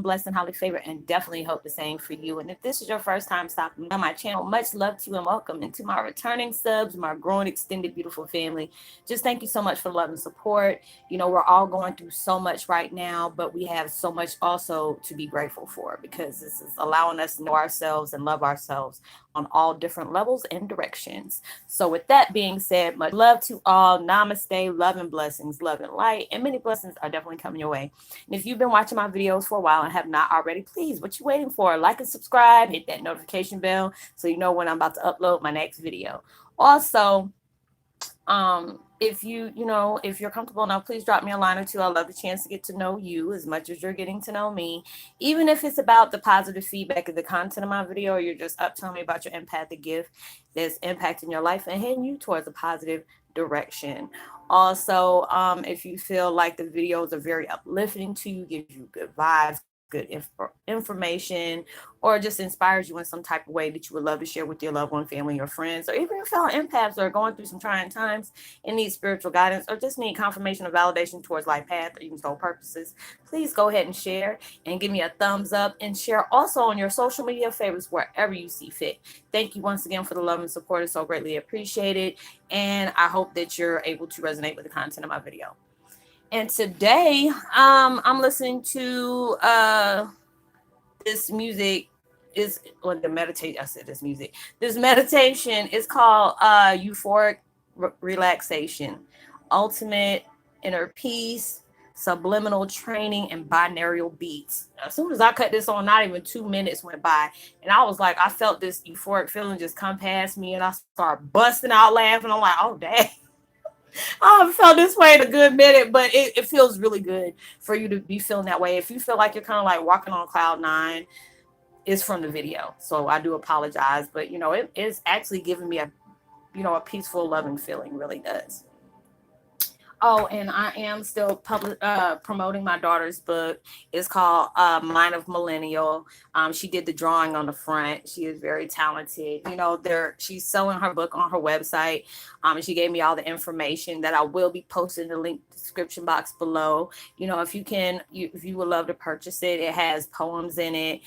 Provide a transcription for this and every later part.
blessed and highly favored, and definitely hope the same for you. And if this is your first time stopping on my channel, much love to you and welcome into my returning subs, my growing extended beautiful family. Just thank you so much for the love and support. You know, we're all going through so much right now, but we have so much also to be grateful for, because this is allowing us to know ourselves and love ourselves on all different levels and directions. So with that being said, much love to all. Namaste, love and blessings, love and light, and many blessings are definitely coming your way. And if you've been watching my videos for a while and have not already, please, what you waiting for? Like and subscribe, hit that notification bell so you know when I'm about to upload my next video. Also, if if you're comfortable now, please drop me a line or two. I love the chance to get to know you as much as you're getting to know me, even if it's about the positive feedback of the content of my video, or you're just up telling me about your empathic gift that's impacting your life and heading you towards a positive direction. Also, if you feel like the videos are very uplifting to you, gives you good vibes, good information, or just inspires you in some type of way that you would love to share with your loved one, family, or friends, or even your fellow empaths, or going through some trying times and need spiritual guidance, or just need confirmation or validation towards life path or even soul purposes, please go ahead and share and give me a thumbs up, and share also on your social media favorites wherever you see fit. Thank you once again for the love and support. It's so greatly appreciated, and I hope that you're able to resonate with the content of my video. And today, I'm listening to this music is well, the meditate. I said this music. This meditation is called euphoric relaxation, ultimate inner peace, subliminal training, and binaural beats. As soon as I cut this on, not even 2 minutes went by, and I was like, I felt this euphoric feeling just come past me, and I started busting out laughing. I'm like, oh dang. I have felt this way in a good minute, but it feels really good for you to be feeling that way. If you feel like you're kind of like walking on cloud nine, it's from the video. So I do apologize, but it is actually giving me a peaceful, loving feeling, really does. Oh, and I am still promoting my daughter's book. It's called Mind of Millennial. She did the drawing on the front. She is very talented. She's selling her book on her website. And she gave me all the information that I will be posting in the link description box below. If you would love to purchase it, it has poems in it.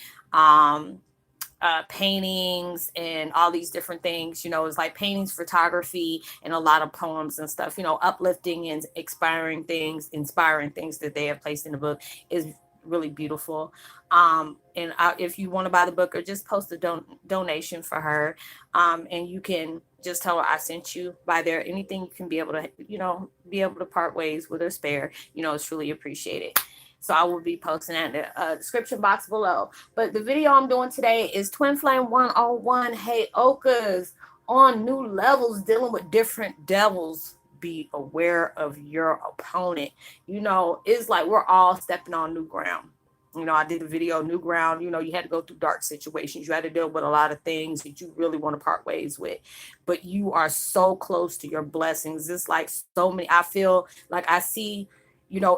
Paintings and all these different things. It's like paintings, photography, and a lot of poems and stuff, uplifting and inspiring things that they have placed in the book is really beautiful. If you want to buy the book, or just post a donation for her, and you can just tell her I sent you by there. Anything you can be able to part ways with or spare, it's truly appreciated. So I will be posting that in the description box below. But the video I'm doing today is Twin Flame 101 Heyokas on new levels, dealing with different devils. Be aware of your opponent. It's like we're all stepping on new ground. I did a video, New Ground. You had to go through dark situations. You had to deal with a lot of things that you really want to part ways with. But you are so close to your blessings. It's like so many. I feel like I see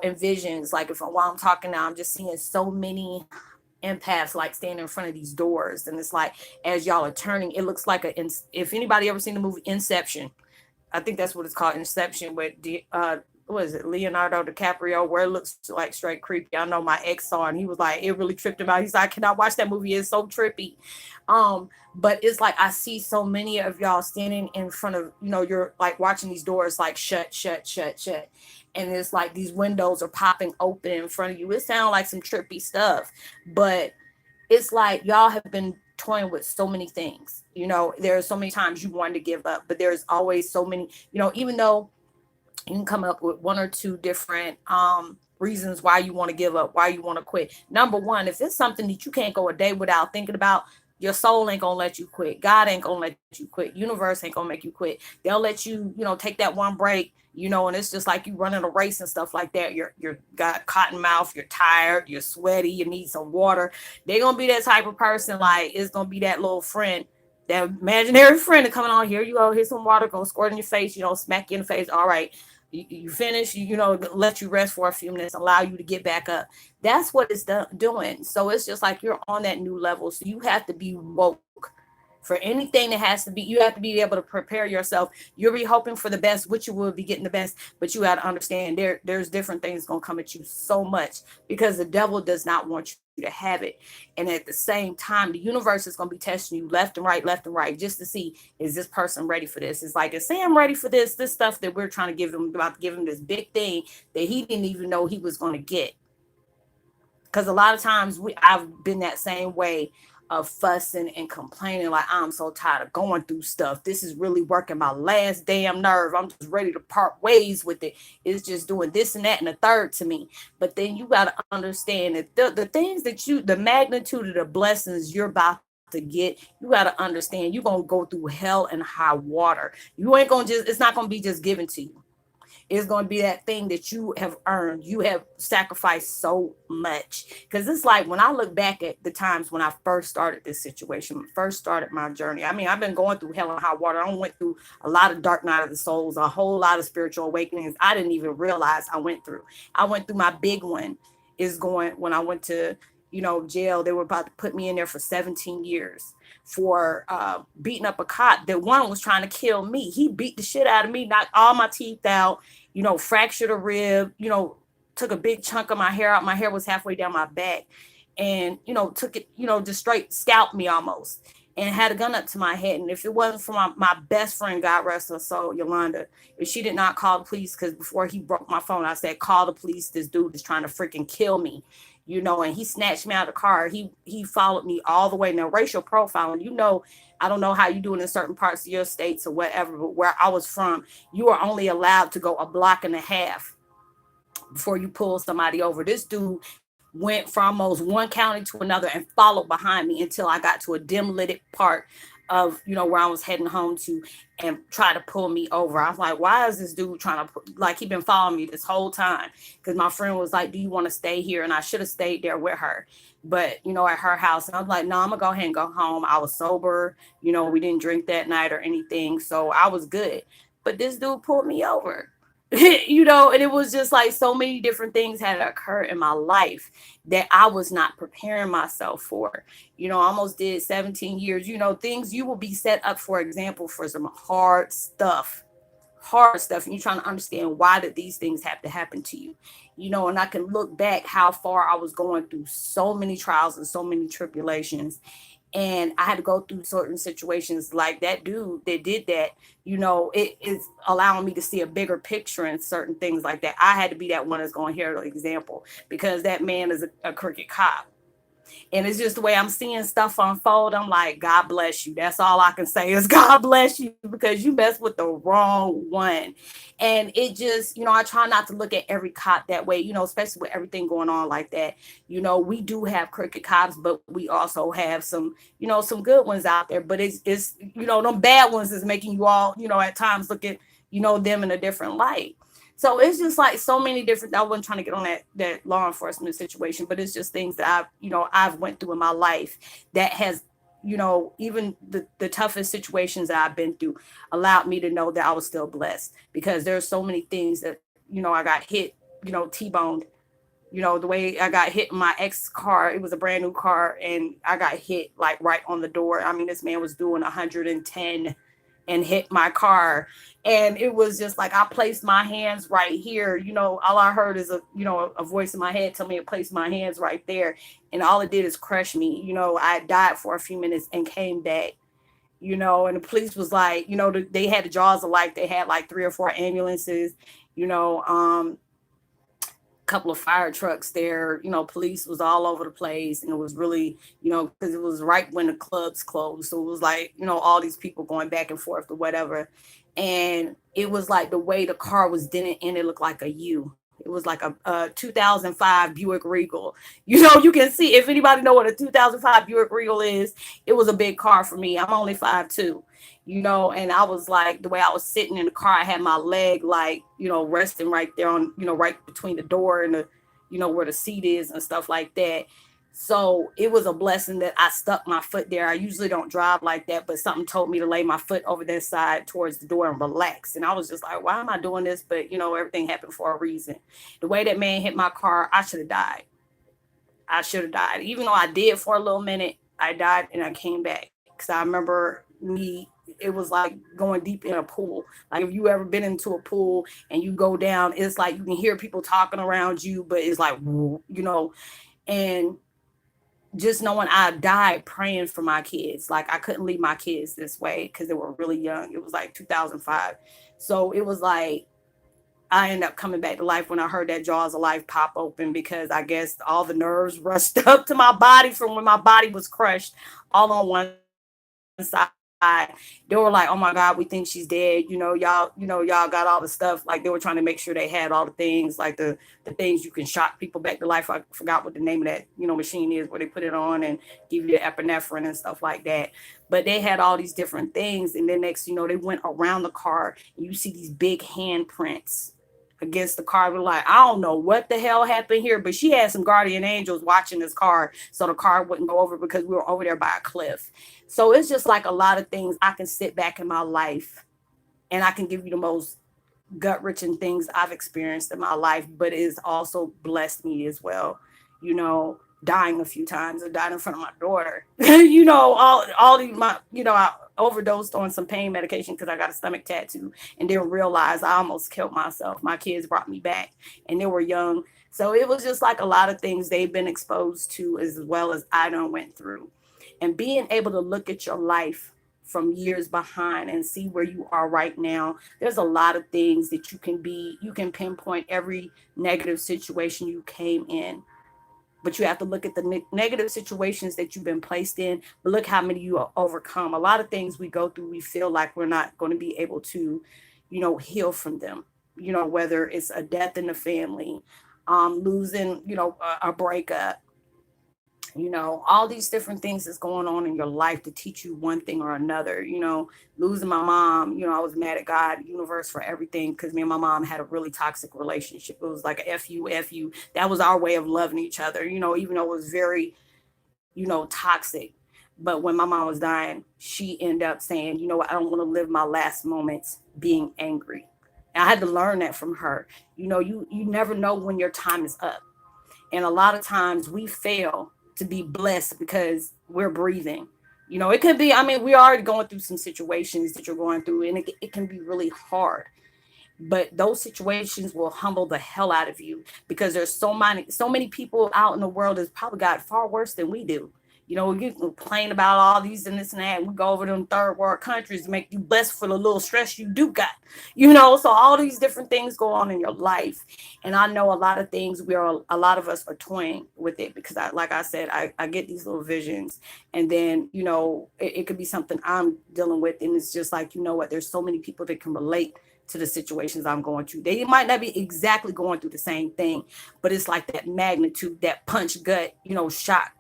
in visions, like while I'm talking now, I'm just seeing so many empaths like standing in front of these doors, and it's like as y'all are turning, it looks like if anybody ever seen the movie Inception, I think that's what it's called, Inception, with what is it, Leonardo DiCaprio, where it looks like straight creepy. I know my ex saw, and he was like, it really tripped him out. He's like, I cannot watch that movie. It's so trippy. But it's like I see so many of y'all standing in front of, you're like watching these doors like shut, shut, shut, shut. And it's like these windows are popping open in front of you. It sounds like some trippy stuff, but it's like y'all have been toying with so many things. There are so many times you wanted to give up, but there's always so many, even though you can come up with one or two different reasons why you want to give up, why you want to quit. Number one, if it's something that you can't go a day without thinking about, your soul ain't gonna let you quit. God ain't gonna let you quit. Universe ain't gonna make you quit. They'll let you, take that one break, and it's just like you running a race and stuff like that. You're got cotton mouth, you're tired, you're sweaty, you need some water. They're gonna be that type of person, like it's gonna be that little friend, that imaginary friend coming on, here you go, here's some water, go squirt in your face, smack you in the face. All right, you finish, let you rest for a few minutes, allow you to get back up. That's what it's doing. So it's just like you're on that new level. So you have to be woke. For anything that has to be, you have to be able to prepare yourself. You'll be hoping for the best, which you will be getting the best, but you got to understand there's different things going to come at you so much, because the devil does not want you to have it. And at the same time, the universe is going to be testing you left and right, just to see, is this person ready for this? It's like, is Sam ready for this stuff that we're trying to give him, about to give him this big thing that he didn't even know he was going to get. Because a lot of times I've been that same way, of fussing and complaining, like, I'm so tired of going through stuff. This is really working my last damn nerve. I'm just ready to part ways with it. It's just doing this and that and the third to me. But then you got to understand that the things that the magnitude of the blessings you're about to get, you got to understand you're going to go through hell and high water. You ain't going to just, it's not going to be just given to you. It's going to be that thing that you have earned. You have sacrificed so much. Because it's like, when I look back at the times when I first started this situation, first started my journey. I mean, I've been going through hell and high water. I went through a lot of dark night of the souls, a whole lot of spiritual awakenings I didn't even realize I went through. I went through, my big one is going, when I went to, jail. They were about to put me in there for 17 years for beating up a cop. That one was trying to kill me. He beat the shit out of me, knocked all my teeth out, fractured a rib, took a big chunk of my hair out. My hair was halfway down my back, and, took it, just straight scalped me almost, and had a gun up to my head. And if it wasn't for my best friend, God rest her soul, Yolanda, if she did not call the police, because before he broke my phone, I said, call the police. This dude is trying to freaking kill me. And he snatched me out of the car. He followed me all the way. Now, racial profiling, I don't know how you do it in certain parts of your states or whatever, but where I was from, you are only allowed to go a block and a half before you pull somebody over. This dude went from almost one county to another and followed behind me until I got to a dim lit part of, where I was heading home to, and try to pull me over. I was like, why is this dude trying to like, he been following me this whole time? Because my friend was like, do you want to stay here? And I should have stayed there with her, but at her house. And I was like, no, I'm gonna go ahead and go home. I was sober, we didn't drink that night or anything, so I was good. But this dude pulled me over. And it was just like, so many different things had occurred in my life that I was not preparing myself for. I almost did 17 years, things you will be set up, for example, for some hard stuff. And you're trying to understand, why did these things have to happen to you? And I can look back how far I was going through so many trials and so many tribulations. And I had to go through certain situations like that dude that did that. It is allowing me to see a bigger picture in certain things like that. I had to be that one that's going to hear the example, because that man is a crooked cop. And it's just the way I'm seeing stuff unfold. I'm like, God bless you. That's all I can say is God bless you, because you messed with the wrong one. And it just, I try not to look at every cop that way, especially with everything going on like that. We do have crooked cops, but we also have some, some good ones out there. But it's them bad ones is making you all, at times look at, them in a different light. So it's just like so many different, I wasn't trying to get on that law enforcement situation, but it's just things that I've went through in my life that has, even the toughest situations that I've been through allowed me to know that I was still blessed, because there's so many things that, I got hit, T-boned, the way I got hit in my ex car. It was a brand new car, and I got hit like right on the door. I mean, this man was doing 110 and hit my car. And it was just like, I placed my hands right here. All I heard is a voice in my head tell me to place my hands right there. And all it did is crush me. I died for a few minutes and came back, and the police was like, they had the jaws of life. They had like 3 or 4 ambulances, couple of fire trucks there. Police was all over the place, and it was really, because it was right when the clubs closed, so it was like, all these people going back and forth or whatever. And it was like the way the car was dented in, it looked like a U. It was like a 2005 Buick Regal. You can see, if anybody know what a 2005 Buick Regal is, it was a big car for me. I'm only 5'2", and I was like, the way I was sitting in the car, I had my leg like, resting right there on, right between the door and the, where the seat is and stuff like that. So it was a blessing that I stuck my foot there. I usually don't drive like that, but something told me to lay my foot over that side towards the door and relax. And I was just like, why am I doing this? But, everything happened for a reason. The way that man hit my car, I should have died. Even though I did for a little minute, I died and I came back. because I remember me, it was like going deep in a pool. Like if you ever been into a pool and you go down, it's like you can hear people talking around you, but it's like, and just knowing I died praying for my kids. Like I couldn't leave my kids this way because they were really young. It was like 2005. So it was like I ended up coming back to life when I heard that jaws of life pop open, because I guess all the nerves rushed up to my body from when my body was crushed all on one side. They were like, "Oh my God, we think she's dead. Y'all got all the stuff." Like they were trying to make sure they had all the things, like the things you can shock people back to life. I forgot what the name of that machine is where they put it on and give you the epinephrine and stuff like that. But they had all these different things, and then next, they went around the car and you see these big handprints against the car. We're like, I don't know what the hell happened here, but she had some guardian angels watching this car so the car wouldn't go over, because we were over there by a cliff. So it's just like a lot of things. I can sit back in my life and I can give you the most gut wrenching things I've experienced in my life, but it's also blessed me as well. You know, Dying a few times. I died in front of my daughter. All these my I overdosed on some pain medication because I got a stomach tattoo and didn't realize I almost killed myself. My kids brought me back and they were young. So it was just like a lot of things they've been exposed to as well as I done went through. And being able to look at your life from years behind and see where you are right now, there's a lot of things that you can pinpoint every negative situation you came in, but you have to look at the negative situations that you've been placed in, but look how many you overcome. A lot of things we go through, we feel like we're not going to be able to heal from them. Whether it's a death in the family, losing a breakup, all these different things that's going on in your life to teach you one thing or another. Losing my mom, I was mad at God, universe, for everything, because me and my mom had a really toxic relationship. It was like a fu. That was our way of loving each other, even though it was very toxic. But when my mom was dying, she ended up saying, you know what, I don't want to live my last moments being angry. And I had to learn that from her. You never know when your time is up. And a lot of times we fail to be blessed because we're breathing. It could be, I mean, we're already going through some situations that you're going through, and it can be really hard. But those situations will humble the hell out of you, because there's so many people out in the world that's probably got far worse than we do. You complain about all these and this and that. And we go over to them third world countries to make you blessed for the little stress you do got. So all these different things go on in your life. And I know a lot of things a lot of us are toying with it, because like I said, I get these little visions, and then, it could be something I'm dealing with. And it's just like, what, there's so many people that can relate to the situations I'm going through. They might not be exactly going through the same thing, but it's like that magnitude, that punch gut, shock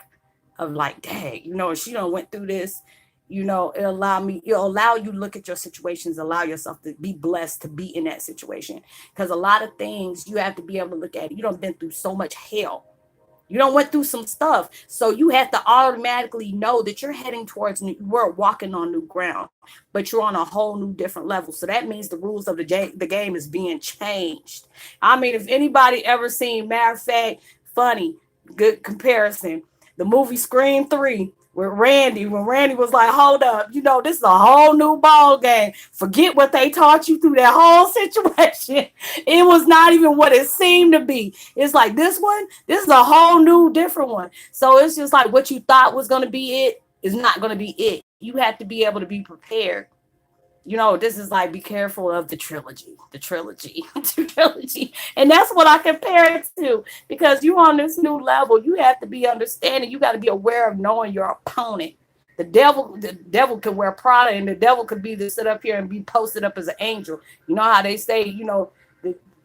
of like, dang, she done went through this. It'll allow you to look at your situations, allow yourself to be blessed to be in that situation. Because a lot of things you have to be able to look at. You done been through so much hell. You don't went through some stuff, so you have to automatically know that you're heading towards we're walking on new ground, but you're on a whole new different level. So that means the rules of the game is being changed. I mean, if anybody ever seen, matter of fact, funny, good comparison, the movie Scream 3 with Randy, when Randy was like, hold up, this is a whole new ball game. Forget what they taught you through that whole situation. It was not even what it seemed to be. It's like this is a whole new different one. So it's just like what you thought was going to be it is not going to be it. You have to be able to be prepared. This is like, be careful of the trilogy, the trilogy. And that's what I compare it to, because you on this new level, you have to be understanding. You got to be aware of knowing your opponent. The devil could wear Prada, and the devil could be to sit up here and be posted up as an angel. You know how they say, the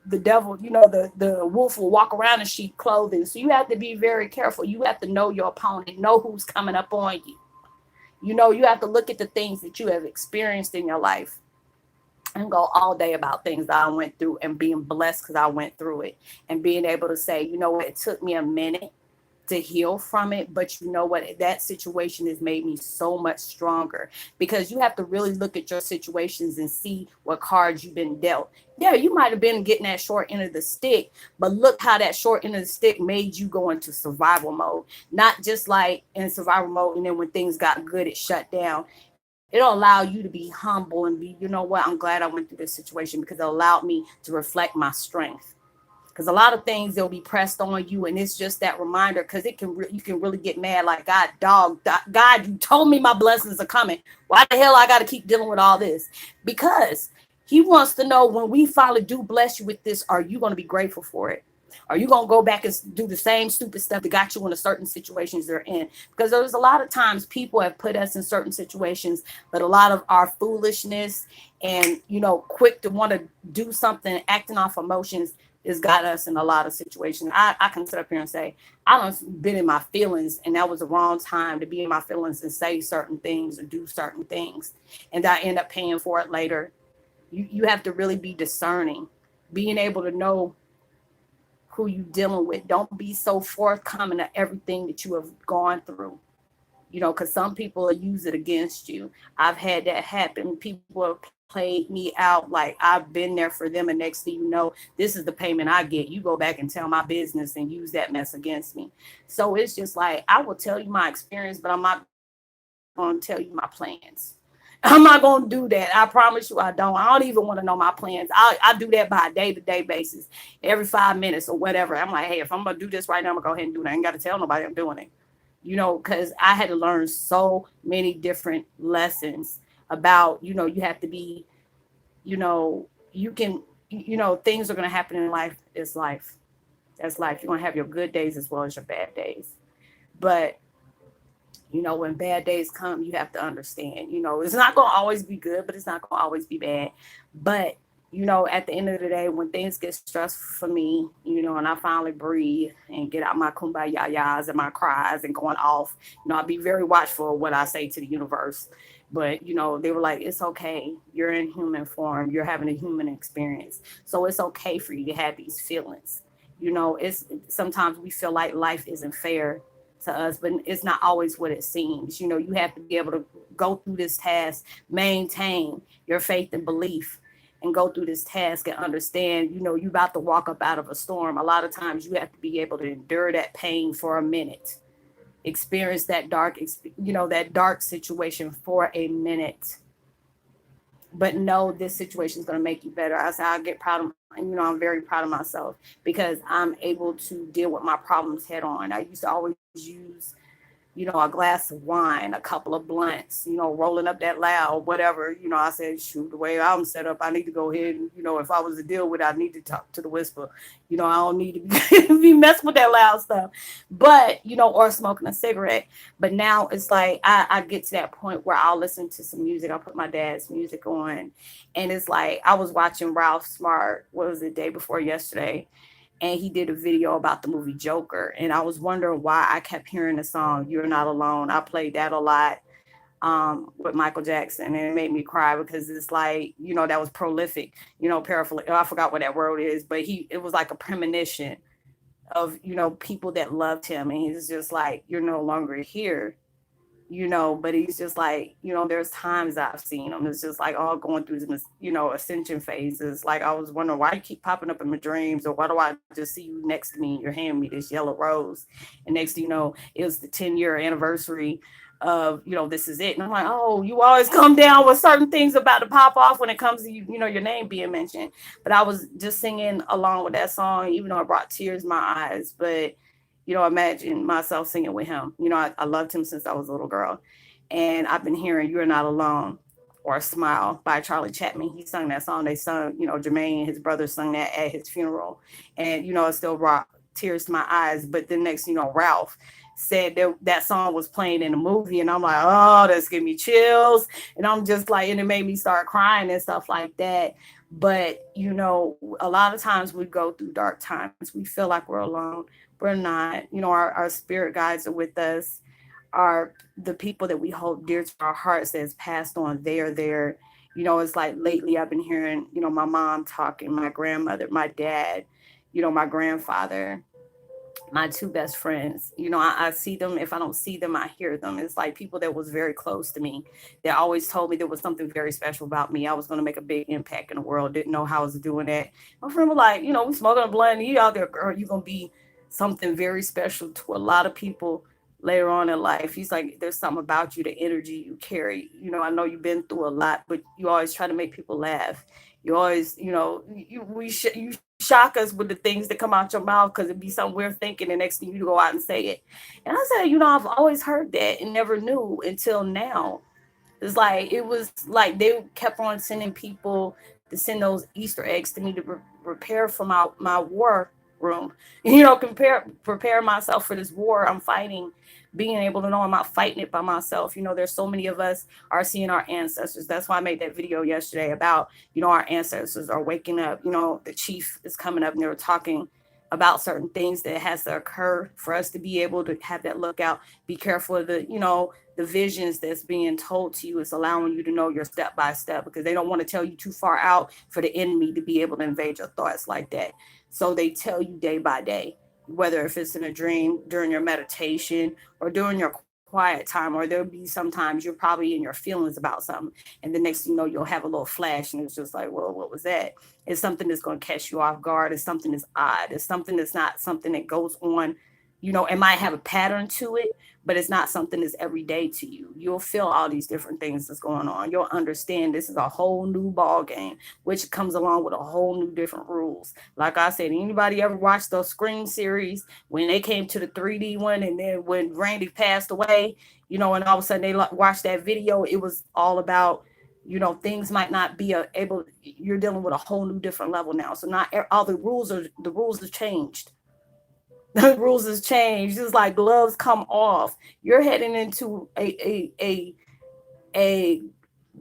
the devil, the wolf will walk around in sheep clothing. So you have to be very careful. You have to know your opponent, know who's coming up on you. You have to look at the things that you have experienced in your life and go all day about things that I went through and being blessed because I went through it, and being able to say, you know what, it took me a minute, to heal from it. But you know what? That situation has made me so much stronger, because you have to really look at your situations and see what cards you've been dealt. Yeah, you might have been getting that short end of the stick, but look how that short end of the stick made you go into survival mode. Not just like in survival mode, and then when things got good, it shut down. It'll allow you to be humble and be, you know what, I'm glad I went through this situation, because it allowed me to reflect my strength. Because a lot of things they'll be pressed on you, and it's just that reminder, because you can really get mad like, God, you told me my blessings are coming. Why the hell I got to keep dealing with all this? Because he wants to know, when we finally do bless you with this, are you going to be grateful for it? Are you gonna go back and do the same stupid stuff that got you into certain situations they're in? Because there's a lot of times people have put us in certain situations, but a lot of our foolishness and, quick to want to do something, acting off emotions, has got us in a lot of situations. I can sit up here and say, I don't been in my feelings, and that was the wrong time to be in my feelings and say certain things or do certain things. And I end up paying for it later. You have to really be discerning, being able to know who you dealing with. Don't be so forthcoming to everything that you have gone through, because some people will use it against you. I've had that happen. People have played me out like I've been there for them, and next thing you know, this is the payment I get. You go back and tell my business and use that mess against me. So it's just like, I will tell you my experience, but I'm not going to tell you my plans. I'm not going to do that. I promise you, I don't even want to know my plans. I do that by a day-to-day basis, every 5 minutes or whatever. I'm like, hey, if I'm going to do this right now, I'm going to go ahead and do it. I ain't got to tell nobody I'm doing it. Because I had to learn so many different lessons about, you have to be, you can, things are going to happen in life. It's life. That's life. You're going to have your good days as well as your bad days. But when bad days come, you have to understand, it's not going to always be good, but it's not going to always be bad. But, at the end of the day, when things get stressful for me, and I finally breathe and get out my kumbaya and my cries and going off, I'll be very watchful of what I say to the universe. But, they were like, it's okay. You're in human form. You're having a human experience. So it's okay for you to have these feelings. It's sometimes we feel like life isn't fair to us, but it's not always what it seems. You have to be able to go through this task, maintain your faith and belief, and go through this task and understand, you about to walk up out of a storm. A lot of times you have to be able to endure that pain for a minute, experience that dark situation for a minute, but no, this situation is going to make you better. I get proud of, I'm very proud of myself, because I'm able to deal with my problems head on. I used to always use, a glass of wine, a couple of blunts, rolling up that loud, whatever. I said, shoot, the way I'm set up, I need to go ahead and, if I was to deal with it, I need to talk to the whisper. I don't need to be messing with that loud stuff. But, or smoking a cigarette. But now it's like I get to that point where I'll listen to some music. I'll put my dad's music on. And it's like, I was watching Ralph Smart, what was it, day before yesterday? And he did a video about the movie Joker. And I was wondering why I kept hearing the song You're Not Alone. I played that a lot with Michael Jackson, and it made me cry, because it's like, that was prolific, paraphrase. I forgot what that word is, but it was like a premonition of, people that loved him. And he's just like, you're no longer here. But he's just like, there's times I've seen him. It's just like all going through this, ascension phases. Like, I was wondering, why you keep popping up in my dreams, or why do I just see you next to me and you're handing me this yellow rose? And next thing you know, it was the 10-year anniversary of, this is it. And I'm like, oh, you always come down with certain things about to pop off when it comes to you, your name being mentioned. But I was just singing along with that song, even though it brought tears to my eyes. But imagine myself singing with him. I loved him since I was a little girl. And I've been hearing You're Not Alone, or Smile by Charlie Chapman. He sung that song. They sung, Jermaine and his brother sung that at his funeral. And, it still brought tears to my eyes. But then next, Ralph said that song was playing in a movie. And I'm like, oh, that's giving me chills. And I'm just like, and it made me start crying and stuff like that. But, a lot of times we go through dark times. We feel like we're alone. We're not. Our spirit guides are with us. Are the people that we hold dear to our hearts that has passed on, they're there. It's like lately I've been hearing, my mom talking, my grandmother, my dad, my grandfather. my two best friends. I see them. If I don't see them, I hear them. It's like people that was very close to me that always told me there was something very special about me. I was going to make a big impact in the world. Didn't know how I was doing that. My friend was like, we smoking a blunt. You out there, girl, you're going to be something very special to a lot of people later on in life. He's like, there's something about you, the energy you carry. I know you've been through a lot, but you always try to make people laugh. You always, you shock us with the things that come out your mouth because it'd be something we're thinking, and next thing you go out and say it. And I said, I've always heard that and never knew until now. It's like it was like they kept on sending people to send those Easter eggs to me to prepare for my war room. Prepare myself for this war I'm fighting. Being able to know I'm not fighting it by myself. There's so many of us are seeing our ancestors. That's why I made that video yesterday about our ancestors are waking up. The chief is coming up and they were talking about certain things that has to occur for us to be able to have that lookout. Be careful of the visions that's being told to you. Is allowing you to know your step by step because they don't want to tell you too far out for the enemy to be able to invade your thoughts like that. So they tell you day by day, whether if it's in a dream, during your meditation, or during your quiet time, or there'll be sometimes you're probably in your feelings about something, and the next thing you know, you'll have a little flash, and it's just like, well, what was that? It's something that's going to catch you off guard. It's something that's odd. It's something that's not something that goes on. It might have a pattern to it, but it's not something that's every day to you. You'll feel all these different things that's going on. You'll understand this is a whole new ball game, which comes along with a whole new different rules. Like I said, anybody ever watched those Scream series when they came to the 3D one, and then when Randy passed away, and all of a sudden they watched that video, it was all about things might not be able. You're dealing with a whole new different level now. So not all the rules have changed. The rules has changed. It's like gloves come off. You're heading into a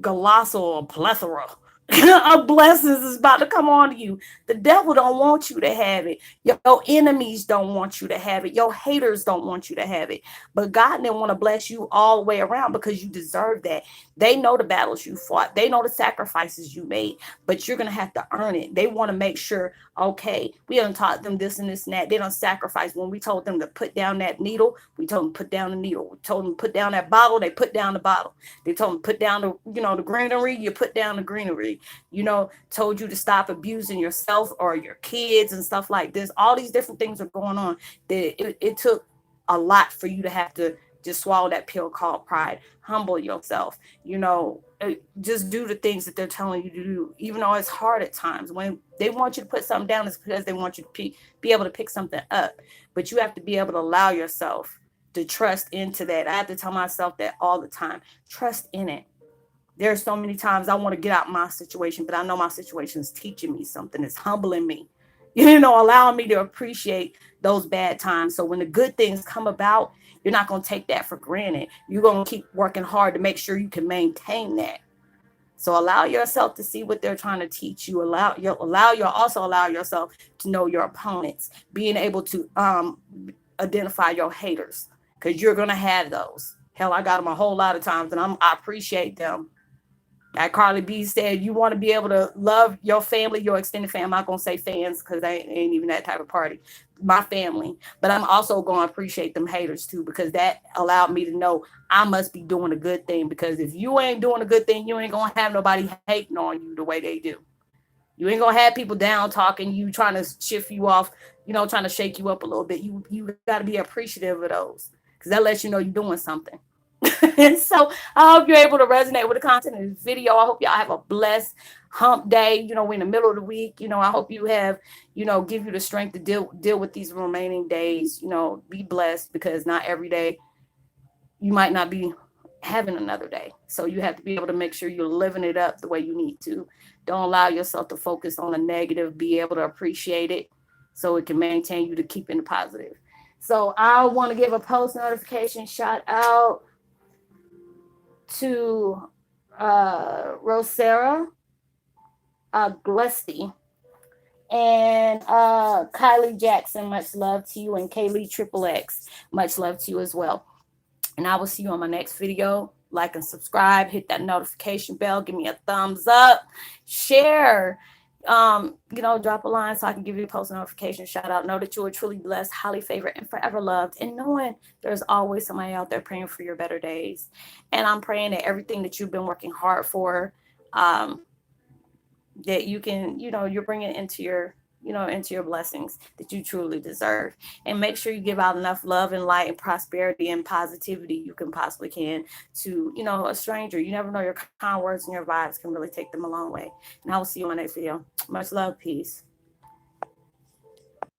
colossal plethora of blessings is about to come on you. The devil don't want you to have it. Your enemies don't want you to have it. Your haters don't want you to have it. But God didn't want to bless you all the way around because you deserve that. They know the battles you fought. They know the sacrifices you made, but you're going to have to earn it. They want to make sure, okay, we haven't taught them this and this and that. They don't sacrifice. When we told them to put down that needle, we told them to put down the needle. We told them to put down that bottle, they put down the bottle. They told them to put down the greenery, you put down the greenery. Told you to stop abusing yourself or your kids and stuff like this. All these different things are going on. It took a lot for you to have to just swallow that pill called pride. Humble yourself. Just do the things that they're telling you to do, even though it's hard at times. When they want you to put something down, it's because they want you to be able to pick something up. But you have to be able to allow yourself to trust into that. I have to tell myself that all the time. Trust in it. There's so many times I want to get out my situation, but I know my situation is teaching me something. It's humbling me, allowing me to appreciate those bad times. So when the good things come about, you're not going to take that for granted. You're going to keep working hard to make sure you can maintain that. So allow yourself to see what they're trying to teach you. Also allow yourself to know your opponents, being able to identify your haters, because you're going to have those. Hell, I got them a whole lot of times, and I appreciate them. Like Carly B said, you want to be able to love your family, your extended family. I'm not going to say fans because I ain't even that type of party. My family. But I'm also going to appreciate them haters too, because that allowed me to know I must be doing a good thing. Because if you ain't doing a good thing, you ain't going to have nobody hating on you the way they do. You ain't going to have people down talking you, trying to shift you off, trying to shake you up a little bit. You got to be appreciative of those, because that lets you know you're doing something. And so I hope you're able to resonate with the content of this video. I hope y'all have a blessed hump day. We're in the middle of the week. I hope you have, give you the strength to deal with these remaining days. Be blessed, because not every day you might not be having another day. So you have to be able to make sure you're living it up the way you need to. Don't allow yourself to focus on the negative. Be able to appreciate it so it can maintain you to keep in the positive. So I want to give a post notification shout out to Rosera Glesty and Kylie Jackson. Much love to you. And Kaylee Triple X. Much love to you as well. And I will see you on my next video. Like and subscribe. Hit that notification bell. Give me a thumbs up. Share. drop a line so I can give you a post notification shout out. Know that you are truly blessed, highly favored, and forever loved. And knowing there's always somebody out there praying for your better days. And I'm praying that everything that you've been working hard for, um, that you can, you're bringing into your blessings that you truly deserve. And make sure you give out enough love and light and prosperity and positivity you can possibly can to, a stranger. You never know, your kind words and your vibes can really take them a long way. And I will see you on the next video. Much love. Peace.